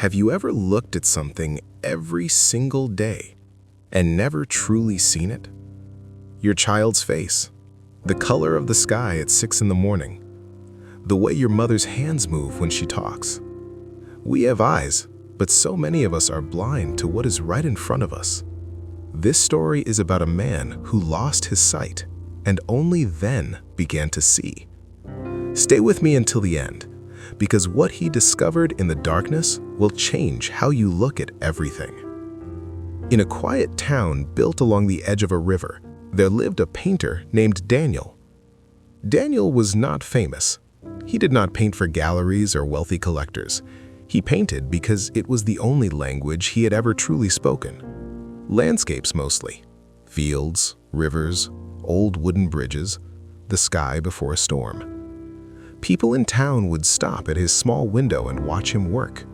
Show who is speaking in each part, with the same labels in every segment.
Speaker 1: Have you ever looked at something every single day and never truly seen it? Your child's face, the color of the sky at 6 in the morning, the way your mother's hands move when she talks. We have eyes, but so many of us are blind to what is right in front of us. This story is about a man who lost his sight and only then began to see. Stay with me until the end, because what he discovered in the darkness will change how you look at everything. In a quiet town built along the edge of a river, there lived a painter named Daniel. Daniel was not famous. He did not paint for galleries or wealthy collectors. He painted because it was the only language he had ever truly spoken. Landscapes mostly. Fields, rivers, old wooden bridges, the sky before a storm. People in town would stop at his small window and watch him work.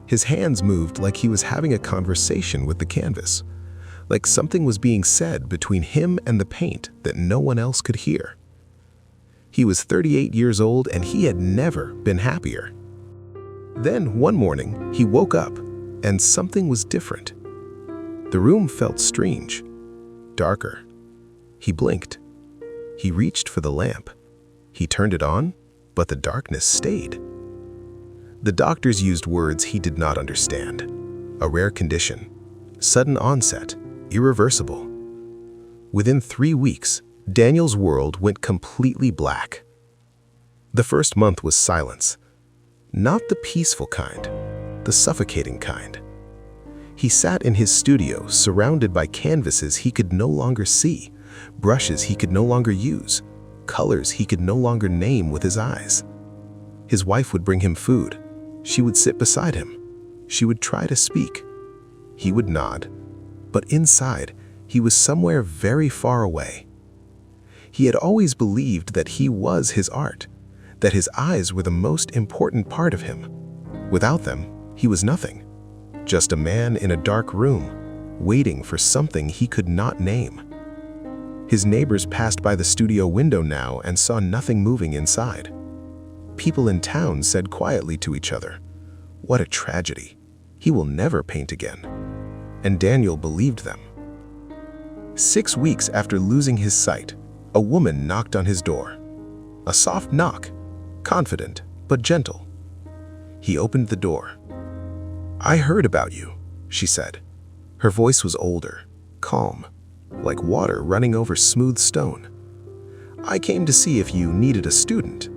Speaker 1: His hands moved like he was having a conversation with the canvas, like something was being said between him and the paint that no one else could hear. He was 38 years old and he had never been happier. Then one morning, he woke up and something was different. The room felt strange, darker. He blinked. He reached for the lamp. He turned it on, but the darkness stayed. The doctors used words he did not understand. A rare condition, sudden onset, irreversible. Within 3 weeks, Daniel's world went completely black. The first month was silence. Not the peaceful kind, the suffocating kind. He sat in his studio surrounded by canvases he could no longer see, brushes he could no longer use, colors he could no longer name with his eyes. His wife would bring him food. She would sit beside him. She would try to speak. He would nod, but inside, he was somewhere very far away. He had always believed that he was his art, that his eyes were the most important part of him. Without them, he was nothing, just a man in a dark room, waiting for something he could not name. His neighbors passed by the studio window now and saw nothing moving inside. People in town said quietly to each other, "What a tragedy. He will never paint again." And Daniel believed them. 6 weeks after losing his sight, a woman knocked on his door. A soft knock, confident but gentle. He opened the door. "I heard about you," she said. Her voice was older, calm, like water running over smooth stone. "I came to see if you needed a student."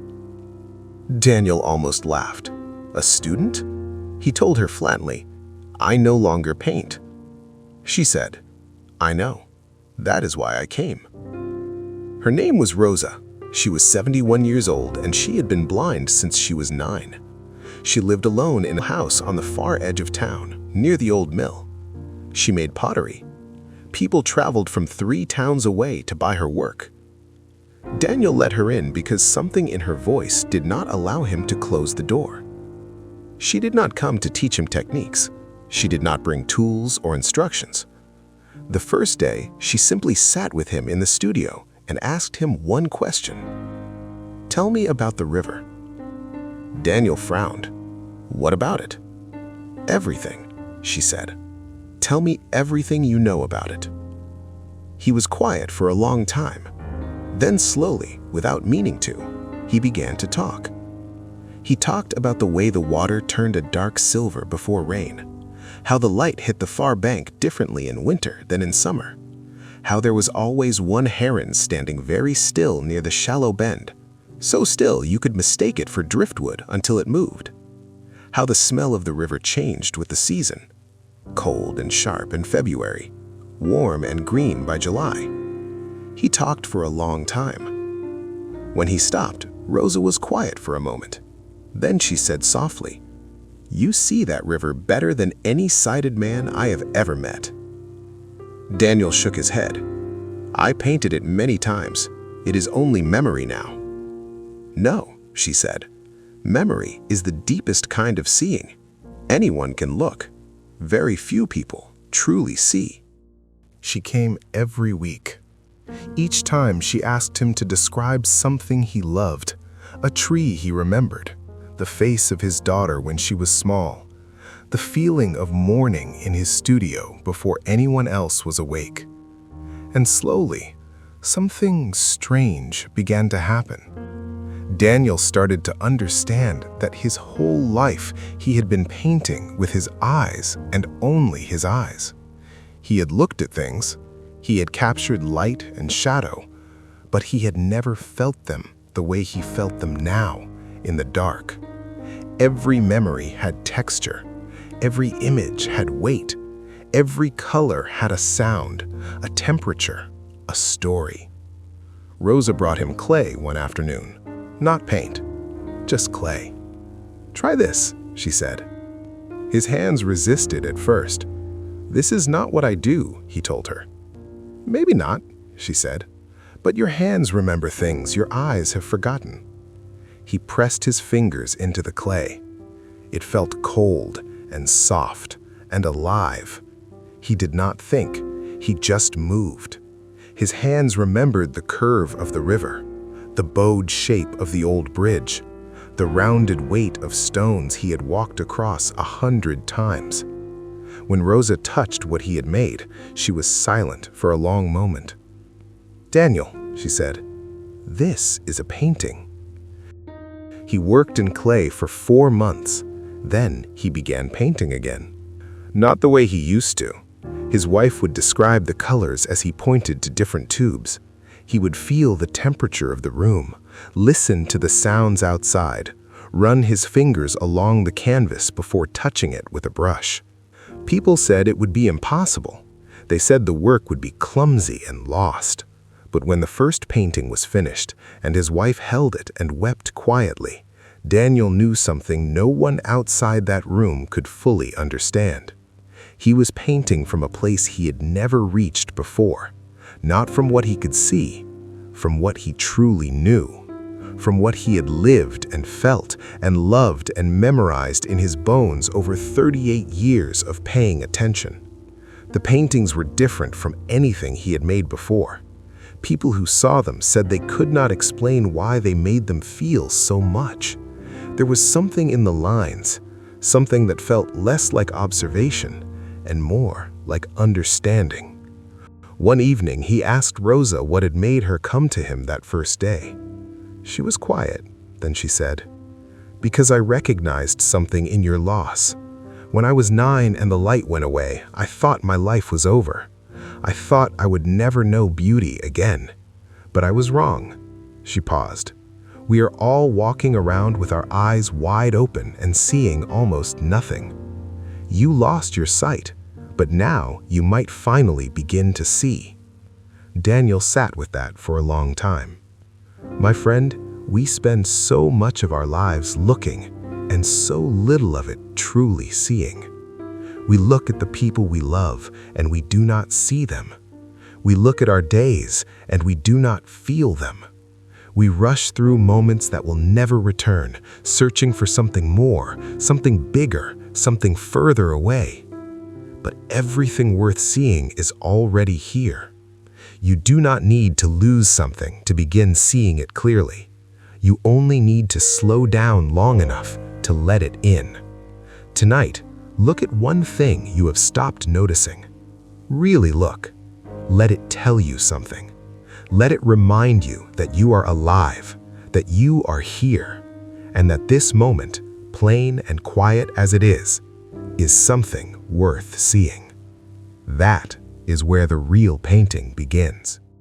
Speaker 1: Daniel almost laughed. "A student?" He told her flatly, "I no longer paint." She said, "I know. That is why I came." Her name was Rosa. She was 71 years old and she had been blind since she was 9. She lived alone in a house on the far edge of town, near the old mill. She made pottery. People traveled from 3 towns away to buy her work. Daniel let her in because something in her voice did not allow him to close the door. She did not come to teach him techniques. She did not bring tools or instructions. The first day, she simply sat with him in the studio and asked him one question. "Tell me about the river." Daniel frowned. "What about it?" "Everything," she said. "Tell me everything you know about it." He was quiet for a long time. Then slowly, without meaning to, he began to talk. He talked about the way the water turned a dark silver before rain, how the light hit the far bank differently in winter than in summer, how there was always one heron standing very still near the shallow bend, so still you could mistake it for driftwood until it moved, how the smell of the river changed with the season, cold and sharp in February, warm and green by July. He talked for a long time. When he stopped, Rosa was quiet for a moment. Then she said softly, "You see that river better than any sighted man I have ever met." Daniel shook his head. "I painted it many times. It is only memory now." "No," she said. "Memory is the deepest kind of seeing. Anyone can look. Very few people truly see." She came every week. Each time she asked him to describe something he loved, a tree he remembered, the face of his daughter when she was small, the feeling of morning in his studio before anyone else was awake. And slowly, something strange began to happen. Daniel started to understand that his whole life he had been painting with his eyes and only his eyes. He had looked at things, he had captured light and shadow, but he had never felt them the way he felt them now in the dark. Every memory had texture, every image had weight, every color had a sound, a temperature, a story. Rosa brought him clay one afternoon. Not paint, just clay. "Try this," she said. His hands resisted at first. "This is not what I do," he told her. "Maybe not," she said, "but your hands remember things your eyes have forgotten." He pressed his fingers into the clay. It felt cold and soft and alive. He did not think, he just moved. His hands remembered the curve of the river, the bowed shape of the old bridge, the rounded weight of stones he had walked across 100 times. When Rosa touched what he had made, she was silent for a long moment. "Daniel," she said, "this is a painting." He worked in clay for 4 months. Then he began painting again. Not the way he used to. His wife would describe the colors as he pointed to different tubes. He would feel the temperature of the room, listen to the sounds outside, run his fingers along the canvas before touching it with a brush. People said it would be impossible. They said the work would be clumsy and lost. But when the first painting was finished and his wife held it and wept quietly, Daniel knew something no one outside that room could fully understand. He was painting from a place he had never reached before, not from what he could see, from what he truly knew, from what he had lived and felt and loved and memorized in his bones over 38 years of paying attention. The paintings were different from anything he had made before. People who saw them said they could not explain why they made them feel so much. There was something in the lines, something that felt less like observation and more like understanding. One evening, he asked Rosa what had made her come to him that first day. She was quiet. Then she said, "Because I recognized something in your loss. When I was 9 and the light went away, I thought my life was over. I thought I would never know beauty again. But I was wrong." She paused. "We are all walking around with our eyes wide open and seeing almost nothing. You lost your sight, but now you might finally begin to see." Daniel sat with that for a long time. My friend, we spend so much of our lives looking and so little of it truly seeing. We look at the people we love and we do not see them. We look at our days and we do not feel them. We rush through moments that will never return, searching for something more, something bigger, something further away. But everything worth seeing is already here. You do not need to lose something to begin seeing it clearly. You only need to slow down long enough to let it in. Tonight, look at one thing you have stopped noticing. Really look. Let it tell you something. Let it remind you that you are alive, that you are here, and that this moment, plain and quiet as it is something worth seeing. That is where the real painting begins.